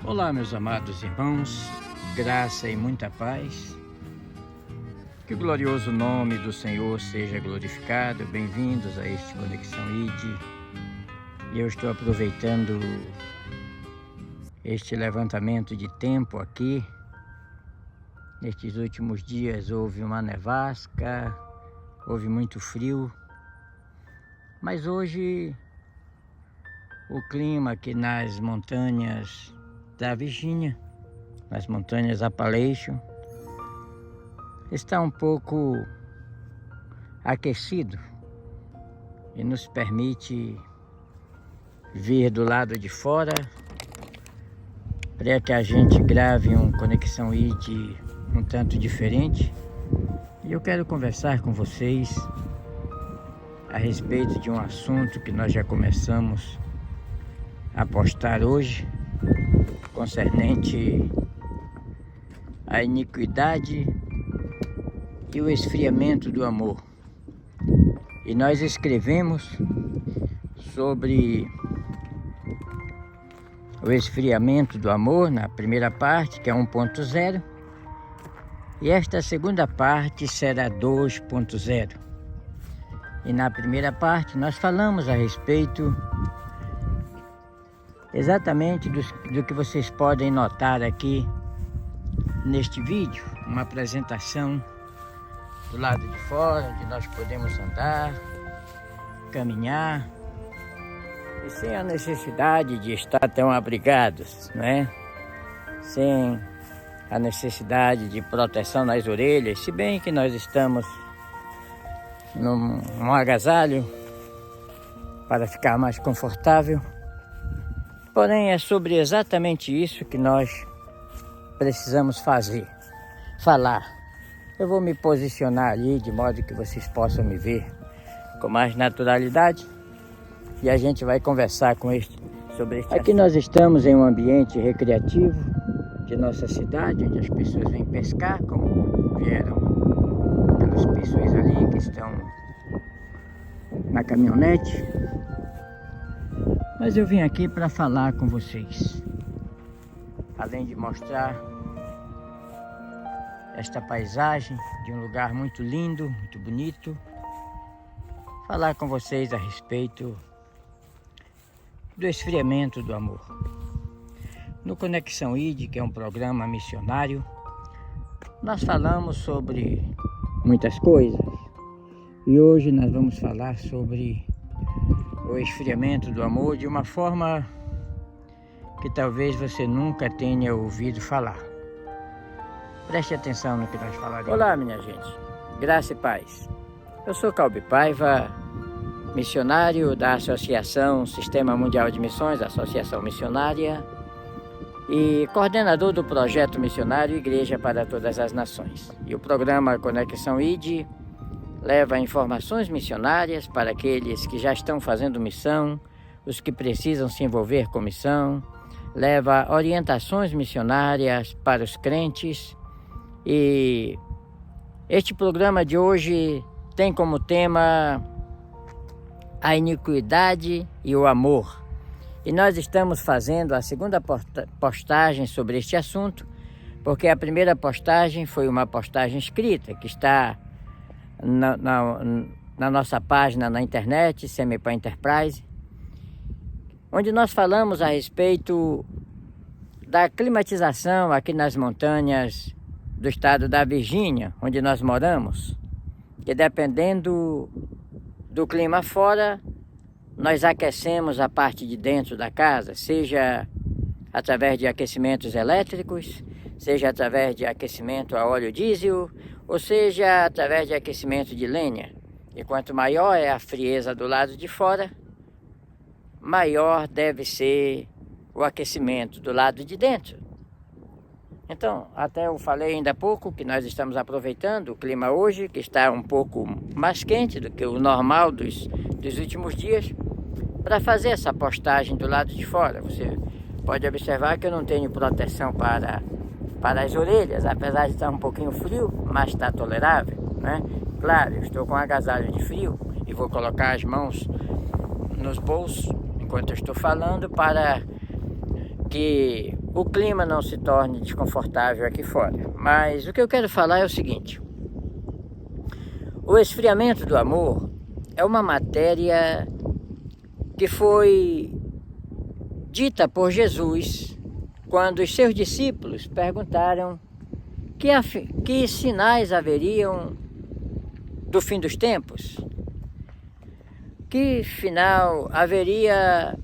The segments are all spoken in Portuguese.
Olá, meus amados irmãos, graça e muita paz. Que o glorioso nome do Senhor seja glorificado. Bem-vindos a este Conexão ID. E eu estou aproveitando este levantamento de tempo aqui. Nestes últimos dias houve uma nevasca, houve muito frio, mas hoje o clima aqui nas montanhas da Virgínia, nas montanhas Appalachian, está um pouco aquecido e nos permite vir do lado de fora para que a gente grave um Conexão ID um tanto diferente. E eu quero conversar com vocês a respeito de um assunto que nós já começamos a postar hoje, concernente à iniquidade e o esfriamento do amor. E nós escrevemos sobre o esfriamento do amor na primeira parte, que é 1.0, e esta segunda parte será 2.0. E na primeira parte nós falamos a respeito exatamente do que vocês podem notar aqui neste vídeo, uma apresentação do lado de fora, onde nós podemos andar, caminhar, e sem a necessidade de estar tão abrigados, não é? Sem a necessidade de proteção nas orelhas, se bem que nós estamos num agasalho para ficar mais confortável. Porém, é sobre exatamente isso que nós precisamos falar. Eu vou me posicionar ali de modo que vocês possam me ver com mais naturalidade e a gente vai conversar sobre este Aqui assunto. Nós estamos em um ambiente recreativo de nossa cidade, onde as pessoas vêm pescar, como vieram pelas pessoas ali que estão na caminhonete. Mas eu vim aqui para falar com vocês, além de mostrar esta paisagem de um lugar muito lindo, muito bonito, falar com vocês a respeito do esfriamento do amor. No Conexão ID, que é um programa missionário, nós falamos sobre muitas coisas e hoje nós vamos falar sobre o esfriamento do amor de uma forma que talvez você nunca tenha ouvido falar. Preste atenção no que nós falaremos. Olá, minha gente, graça e paz. Eu sou Calbi Paiva, missionário da Associação Sistema Mundial de Missões, Associação Missionária, e coordenador do projeto missionário Igreja para Todas as Nações. E o programa Conexão ID leva informações missionárias para aqueles que já estão fazendo missão, os que precisam se envolver com missão, leva orientações missionárias para os crentes. E este programa de hoje tem como tema a iniquidade e o amor. E nós estamos fazendo a segunda postagem sobre este assunto, porque a primeira postagem foi uma postagem escrita, que está na nossa página na internet, Semepa Enterprise, onde nós falamos a respeito da climatização aqui nas montanhas do estado da Virgínia, onde nós moramos, que dependendo do clima fora, nós aquecemos a parte de dentro da casa, seja através de aquecimentos elétricos, seja através de aquecimento a óleo diesel, ou seja através de aquecimento de lenha. E quanto maior é a frieza do lado de fora, maior deve ser o aquecimento do lado de dentro. Então, até eu falei ainda há pouco que nós estamos aproveitando o clima hoje, que está um pouco mais quente do que o normal dos últimos dias, para fazer essa postagem do lado de fora. Você pode observar que eu não tenho proteção para as orelhas, apesar de estar um pouquinho frio, mas está tolerável, né? Claro, eu estou com agasalho de frio e vou colocar as mãos nos bolsos enquanto eu estou falando para que o clima não se torne desconfortável aqui fora. Mas o que eu quero falar é o seguinte: o esfriamento do amor é uma matéria que foi dita por Jesus quando os seus discípulos perguntaram que sinais haveriam do fim dos tempos, que final haveria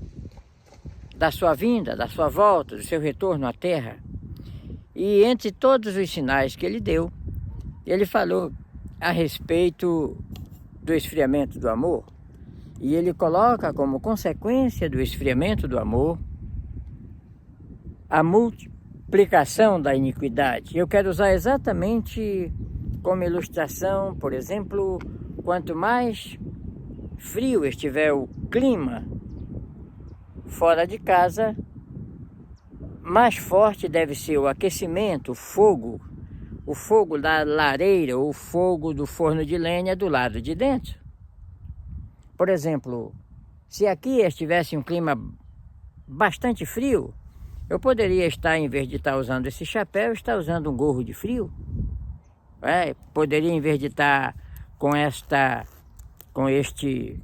da sua vinda, da sua volta, do seu retorno à Terra. E entre todos os sinais que ele deu, ele falou a respeito do esfriamento do amor. E ele coloca como consequência do esfriamento do amor a multiplicação da iniquidade. Eu quero usar exatamente como ilustração, por exemplo, quanto mais frio estiver o clima fora de casa, mais forte deve ser o aquecimento, o fogo da lareira, o fogo do forno de lenha do lado de dentro. Por exemplo, se aqui estivesse um clima bastante frio, eu poderia estar, em vez de estar usando esse chapéu, estar usando um gorro de frio. Poderia, em vez de estar com este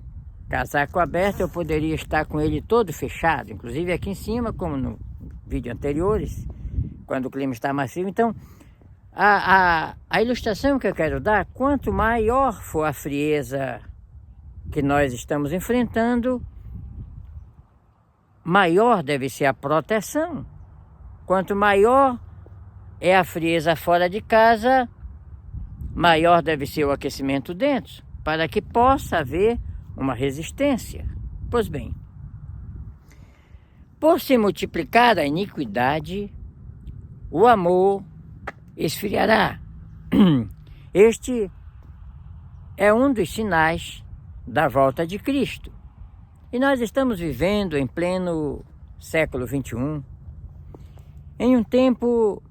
casaco aberto, eu poderia estar com ele todo fechado, inclusive aqui em cima, como no vídeo anteriores, quando o clima está mais frio. Então, a ilustração que eu quero dar, quanto maior for a frieza que nós estamos enfrentando, maior deve ser a proteção. Quanto maior é a frieza fora de casa, maior deve ser o aquecimento dentro, para que possa haver uma resistência. Pois bem, por se multiplicar a iniquidade, o amor esfriará. Este é um dos sinais da volta de Cristo. E nós estamos vivendo em pleno século XXI, em um tempo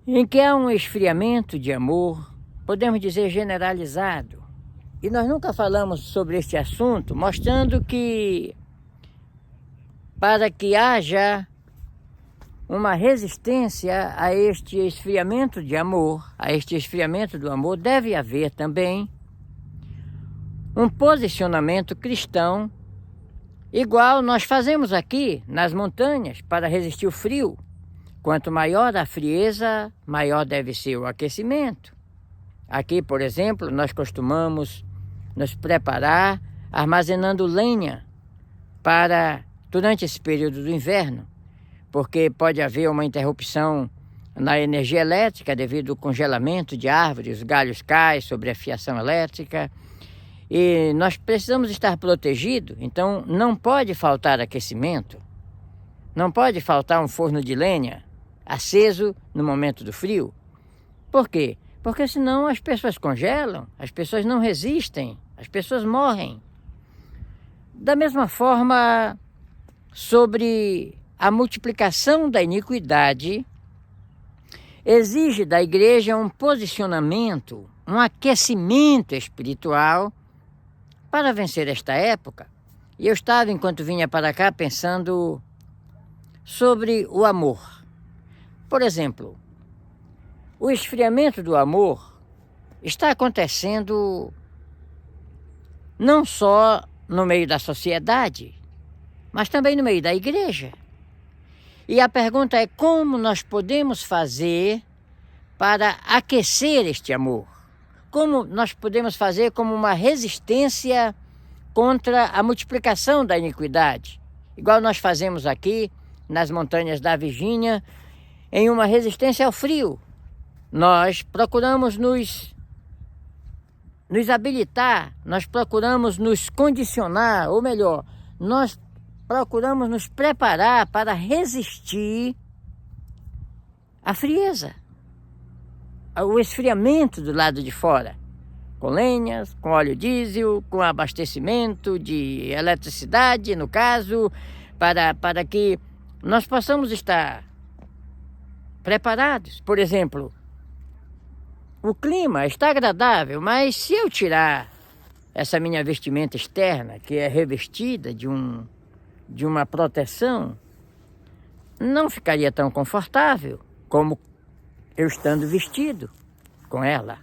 em que há um esfriamento de amor, podemos dizer generalizado. E nós nunca falamos sobre este assunto, mostrando que para que haja uma resistência a este esfriamento de amor, a este esfriamento do amor, deve haver também um posicionamento cristão, igual nós fazemos aqui nas montanhas para resistir o frio. Quanto maior a frieza, maior deve ser o aquecimento. Aqui, por exemplo, nós costumamos nos preparar armazenando lenha para durante esse período do inverno, porque pode haver uma interrupção na energia elétrica devido ao congelamento de árvores, os galhos caem sobre a fiação elétrica e nós precisamos estar protegidos. Então não pode faltar aquecimento, não pode faltar um forno de lenha aceso no momento do frio. Por quê? Porque senão as pessoas congelam, as pessoas não resistem, as pessoas morrem. Da mesma forma, sobre a multiplicação da iniquidade, exige da igreja um posicionamento, um aquecimento espiritual para vencer esta época. E eu estava, enquanto vinha para cá, pensando sobre o amor. Por exemplo, o esfriamento do amor está acontecendo não só no meio da sociedade, mas também no meio da igreja. E a pergunta é: como nós podemos fazer para aquecer este amor? Como nós podemos fazer como uma resistência contra a multiplicação da iniquidade? Igual nós fazemos aqui nas montanhas da Virgínia, em uma resistência ao frio. Nós procuramos nos habilitar, nós procuramos nos condicionar, ou melhor, nós procuramos nos preparar para resistir à frieza, ao esfriamento do lado de fora, com lenhas, com óleo diesel, com abastecimento de eletricidade, no caso, para que nós possamos estar preparados. Por exemplo, o clima está agradável, mas se eu tirar essa minha vestimenta externa, que é revestida de uma proteção, não ficaria tão confortável como eu estando vestido com ela.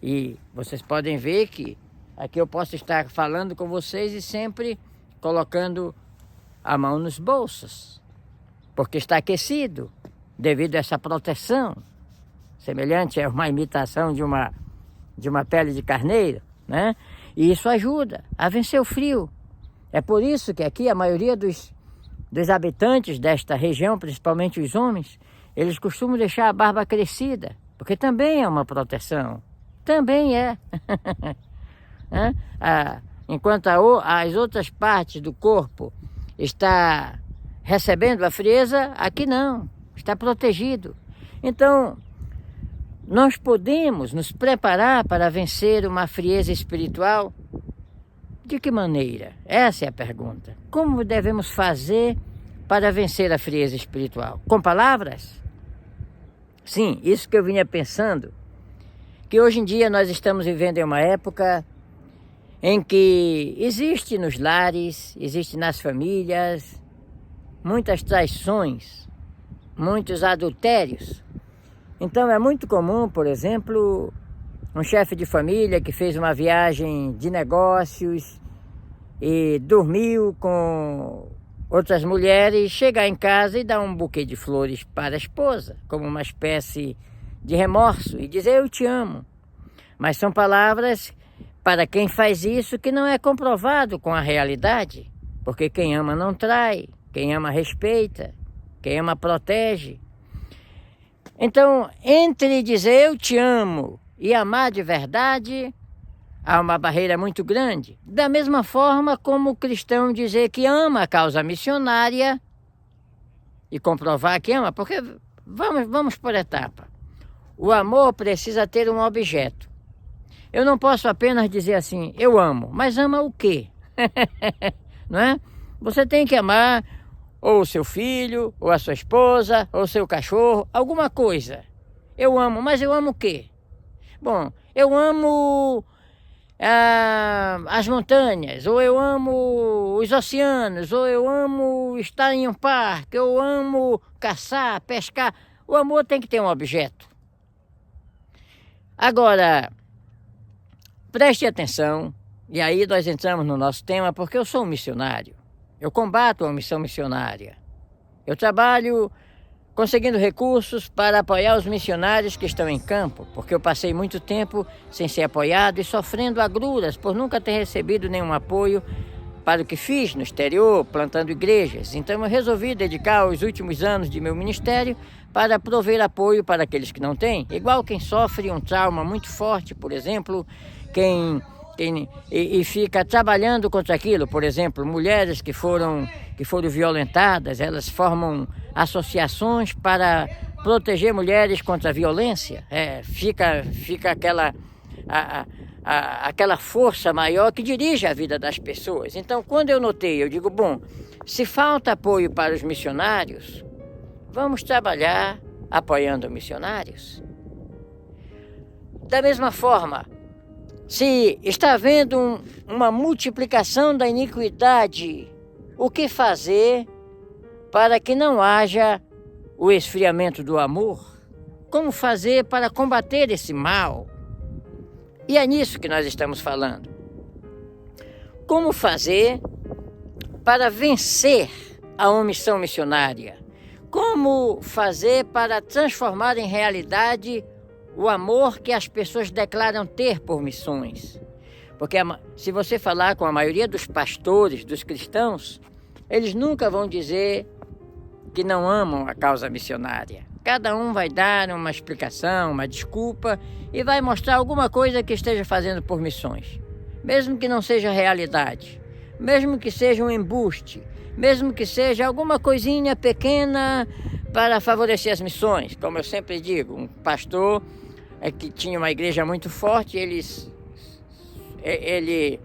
E vocês podem ver que aqui eu posso estar falando com vocês e sempre colocando a mão nos bolsos, porque está aquecido devido a essa proteção, semelhante a uma imitação de uma pele de carneiro, né? E isso ajuda a vencer o frio. É por isso que aqui a maioria dos habitantes desta região, principalmente os homens, eles costumam deixar a barba crescida, porque também é uma proteção. Também é. Enquanto as outras partes do corpo está recebendo a frieza, aqui não, está protegido. Então, nós podemos nos preparar para vencer uma frieza espiritual? De que maneira? Essa é a pergunta. Como devemos fazer para vencer a frieza espiritual? Com palavras? Sim, isso que eu vinha pensando, que hoje em dia nós estamos vivendo em uma época em que existe nos lares, existe nas famílias, muitas traições, muitos adultérios. Então é muito comum, por exemplo, um chefe de família que fez uma viagem de negócios e dormiu com outras mulheres, chegar em casa e dar um buquê de flores para a esposa, como uma espécie de remorso, e dizer eu te amo. Mas são palavras para quem faz isso que não é comprovado com a realidade, porque quem ama não trai, quem ama respeita, quem ama protege. Então, entre dizer eu te amo e amar de verdade, há uma barreira muito grande. Da mesma forma como o cristão dizer que ama a causa missionária e comprovar que ama, porque vamos por etapa. O amor precisa ter um objeto. Eu não posso apenas dizer assim, eu amo, mas ama o quê? Não é? Você tem que amar ou o seu filho, ou a sua esposa, ou o seu cachorro, alguma coisa. Eu amo, mas eu amo o quê? Bom, eu amo as montanhas, ou eu amo os oceanos, ou eu amo estar em um parque, eu amo caçar, pescar. O amor tem que ter um objeto. Agora, preste atenção, e aí nós entramos no nosso tema, porque eu sou um missionário. Eu combato a missão missionária. Eu trabalho conseguindo recursos para apoiar os missionários que estão em campo, porque eu passei muito tempo sem ser apoiado e sofrendo agruras por nunca ter recebido nenhum apoio para o que fiz no exterior, plantando igrejas. Então eu resolvi dedicar os últimos anos de meu ministério para prover apoio para aqueles que não têm, igual quem sofre um trauma muito forte, por exemplo, quem fica trabalhando contra aquilo, por exemplo, mulheres que foram violentadas, elas formam associações para proteger mulheres contra a violência. Fica aquela força maior que dirige a vida das pessoas. Então, quando eu notei, eu digo, bom, se falta apoio para os missionários, vamos trabalhar apoiando missionários. Da mesma forma, se está havendo uma multiplicação da iniquidade, o que fazer para que não haja o esfriamento do amor? Como fazer para combater esse mal? E é nisso que nós estamos falando. Como fazer para vencer a omissão missionária? Como fazer para transformar em realidade o amor que as pessoas declaram ter por missões? Porque se você falar com a maioria dos pastores, dos cristãos, eles nunca vão dizer que não amam a causa missionária. Cada um vai dar uma explicação, uma desculpa e vai mostrar alguma coisa que esteja fazendo por missões. Mesmo que não seja realidade, mesmo que seja um embuste, mesmo que seja alguma coisinha pequena para favorecer as missões. Como eu sempre digo, um pastor que tinha uma igreja muito forte, ele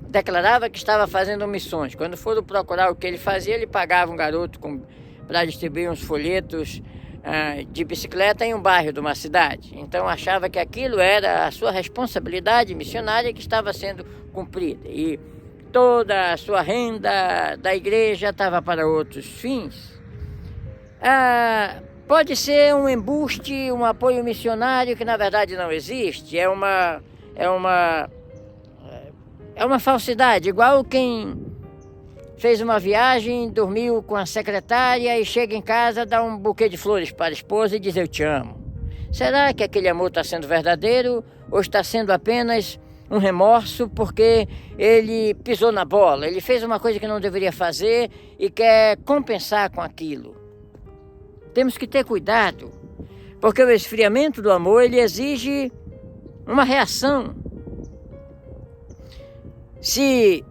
declarava que estava fazendo missões. Quando foram procurar o que ele fazia, ele pagava um garoto para distribuir uns folhetos de bicicleta em um bairro de uma cidade. Então achava que aquilo era a sua responsabilidade missionária que estava sendo cumprida. E toda a sua renda da igreja estava para outros fins. Pode ser um embuste, um apoio missionário que na verdade não existe. É uma falsidade, igual quem fez uma viagem, dormiu com a secretária e chega em casa, dá um buquê de flores para a esposa e diz eu te amo. Será que aquele amor está sendo verdadeiro ou está sendo apenas um remorso porque ele pisou na bola, ele fez uma coisa que não deveria fazer e quer compensar com aquilo? Temos que ter cuidado, porque o esfriamento do amor, ele exige uma reação. Se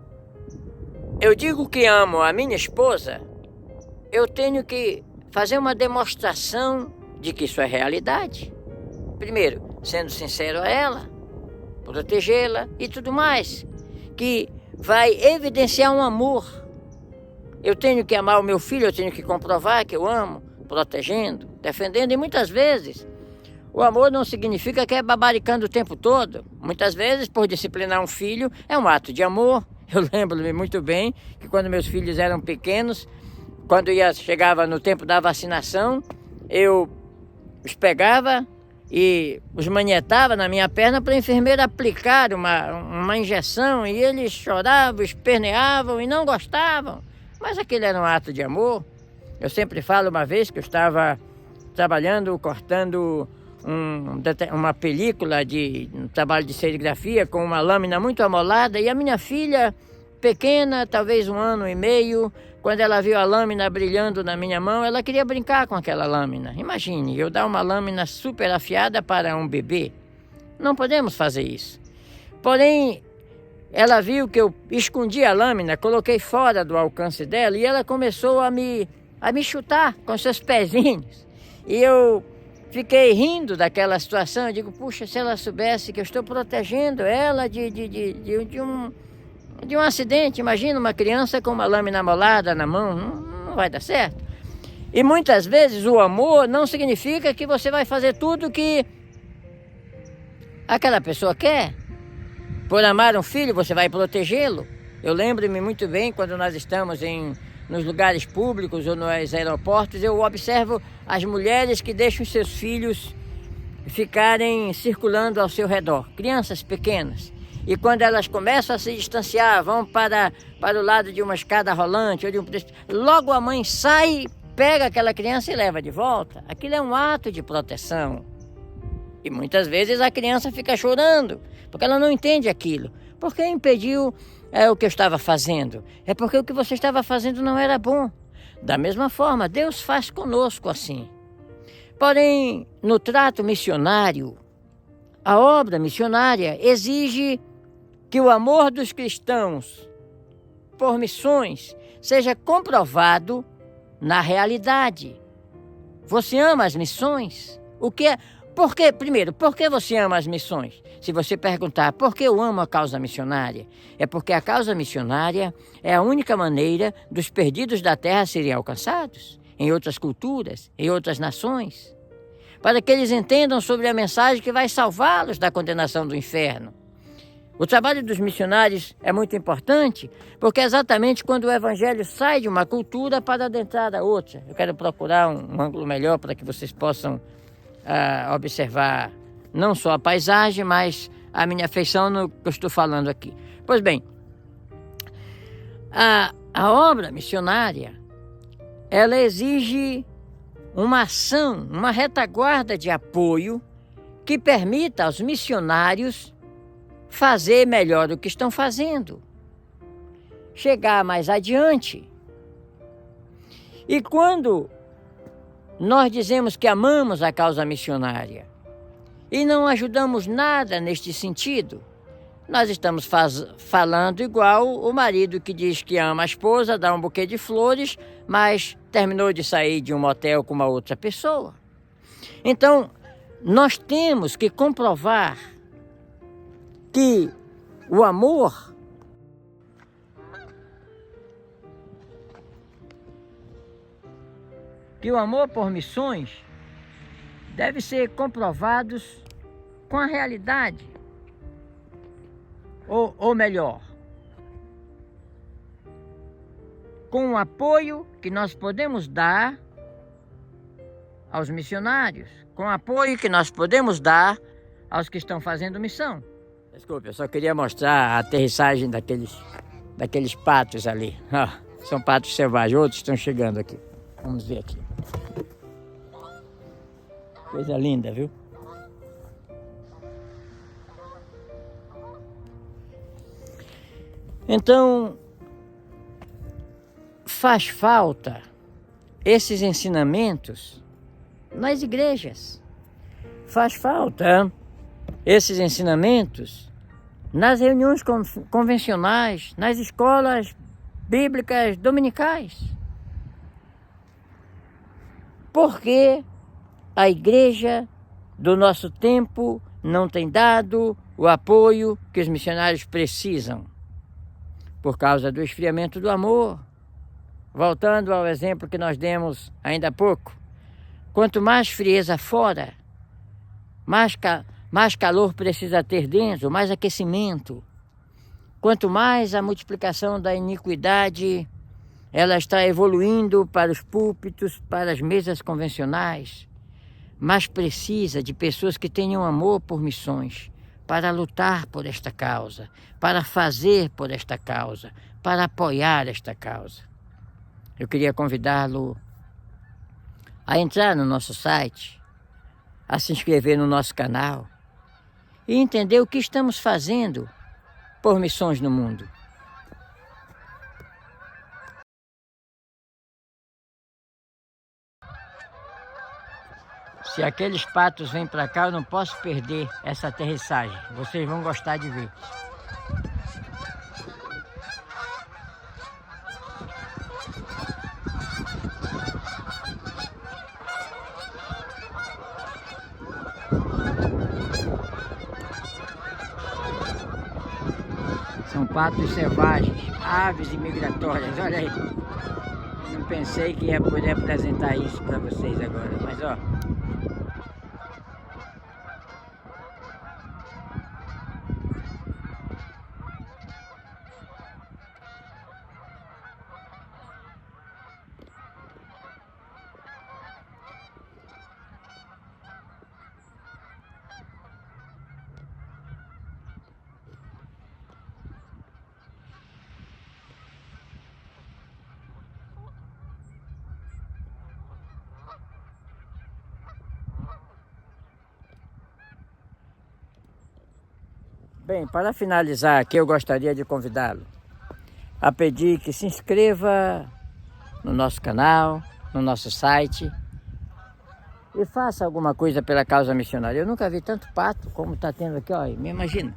eu digo que amo a minha esposa, eu tenho que fazer uma demonstração de que isso é realidade. Primeiro, sendo sincero a ela, protegê-la e tudo mais, que vai evidenciar um amor. Eu tenho que amar o meu filho, eu tenho que comprovar que eu amo, protegendo, defendendo, e muitas vezes o amor não significa que é babaricando o tempo todo. Muitas vezes, por disciplinar um filho, é um ato de amor. Eu lembro-me muito bem que quando meus filhos eram pequenos, quando chegava no tempo da vacinação, eu os pegava e os manietava na minha perna para a enfermeira aplicar uma injeção, e eles choravam, esperneavam e não gostavam. Mas aquele era um ato de amor. Eu sempre falo, uma vez que eu estava trabalhando, cortando uma película um trabalho de serigrafia com uma lâmina muito amolada, e a minha filha pequena, talvez 1 ano e meio, quando ela viu a lâmina brilhando na minha mão, ela queria brincar com aquela lâmina. Imagine, eu dar uma lâmina super afiada para um bebê. Não podemos fazer isso. Porém, ela viu que eu escondi a lâmina, coloquei fora do alcance dela, e ela começou a me chutar com seus pezinhos. E eu fiquei rindo daquela situação. Eu digo, puxa, se ela soubesse que eu estou protegendo ela de um acidente. Imagina uma criança com uma lâmina amolada na mão, não vai dar certo. E muitas vezes o amor não significa que você vai fazer tudo que aquela pessoa quer. Por amar um filho, você vai protegê-lo. Eu lembro-me muito bem, quando nós estamos nos lugares públicos ou nos aeroportos, eu observo as mulheres que deixam seus filhos ficarem circulando ao seu redor, crianças pequenas. E quando elas começam a se distanciar, vão para o lado de uma escada rolante ou de logo a mãe sai, pega aquela criança e leva de volta. Aquilo é um ato de proteção. E muitas vezes a criança fica chorando, porque ela não entende aquilo. Porque impediu o que eu estava fazendo. É porque o que você estava fazendo não era bom. Da mesma forma, Deus faz conosco assim. Porém, no trato missionário, a obra missionária exige que o amor dos cristãos por missões seja comprovado na realidade. Você ama as missões? Primeiro, por que você ama as missões? Se você perguntar por que eu amo a causa missionária, é porque a causa missionária é a única maneira dos perdidos da terra serem alcançados, em outras culturas, em outras nações, para que eles entendam sobre a mensagem que vai salvá-los da condenação do inferno. O trabalho dos missionários é muito importante, porque é exatamente quando o evangelho sai de uma cultura para adentrar a outra. Eu quero procurar um ângulo melhor para que vocês possam observar não só a paisagem, mas a minha afeição no que eu estou falando aqui. Pois bem, a obra missionária, ela exige uma ação, uma retaguarda de apoio que permita aos missionários fazer melhor o que estão fazendo, chegar mais adiante. E quando nós dizemos que amamos a causa missionária e não ajudamos nada neste sentido, nós estamos falando igual o marido que diz que ama a esposa, dá um buquê de flores, mas terminou de sair de um motel com uma outra pessoa. Então, nós temos que comprovar que o amor por missões deve ser comprovado com a realidade, ou melhor, com o apoio que nós podemos dar aos missionários, com o apoio que nós podemos dar aos que estão fazendo missão. Desculpe, eu só queria mostrar a aterrissagem daqueles patos ali. São patos selvagens, outros estão chegando aqui. Vamos ver aqui. Coisa linda, viu? Então, faz falta esses ensinamentos nas igrejas. Faz falta esses ensinamentos nas reuniões convencionais, nas escolas bíblicas dominicais. Porque a igreja do nosso tempo não tem dado o apoio que os missionários precisam, por causa do esfriamento do amor. Voltando ao exemplo que nós demos ainda há pouco, quanto mais frieza fora, mais calor precisa ter dentro, mais aquecimento. Quanto mais a multiplicação da iniquidade, ela está evoluindo para os púlpitos, para as mesas convencionais, mais precisa de pessoas que tenham amor por missões, para lutar por esta causa, para fazer por esta causa, para apoiar esta causa. Eu queria convidá-lo a entrar no nosso site, a se inscrever no nosso canal e entender o que estamos fazendo por missões no mundo. Se aqueles patos vêm para cá, eu não posso perder essa aterrissagem. Vocês vão gostar de ver. São patos selvagens, aves migratórias, olha aí. Não pensei que ia poder apresentar isso para vocês agora, mas ó. Bem, para finalizar aqui, eu gostaria de convidá-lo a pedir que se inscreva no nosso canal, no nosso site e faça alguma coisa pela causa missionária. Eu nunca vi tanto pato como está tendo aqui, olha, me imagina.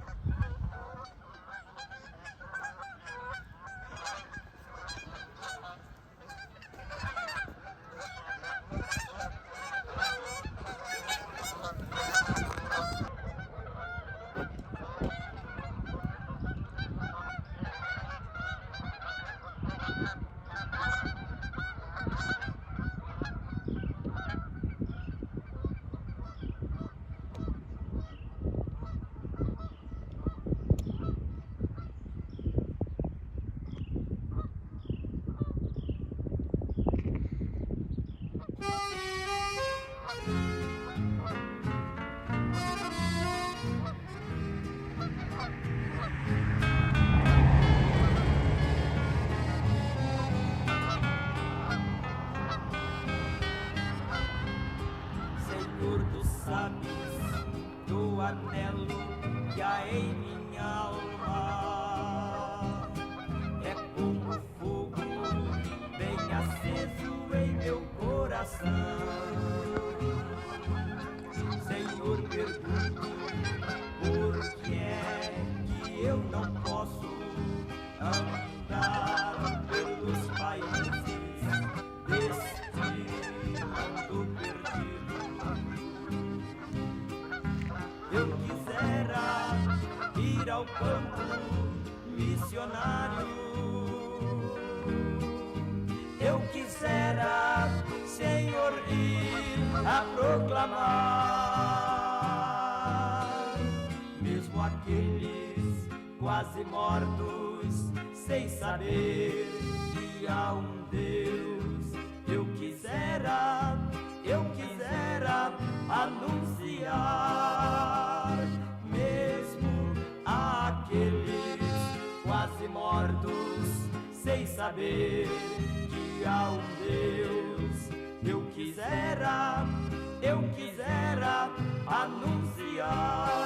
Do anelo que há em minha alma é como fogo bem aceso em meu coração. Senhor, pergunto por que é que eu não posso andar pelos países deste mundo perdido. Eu quisera ir ao campo missionário. Eu quisera, Senhor, ir a proclamar, mesmo aqueles quase mortos, sem saber que há um Deus. Eu quisera aqueles quase mortos, sem saber que há um Deus. Eu quisera anunciar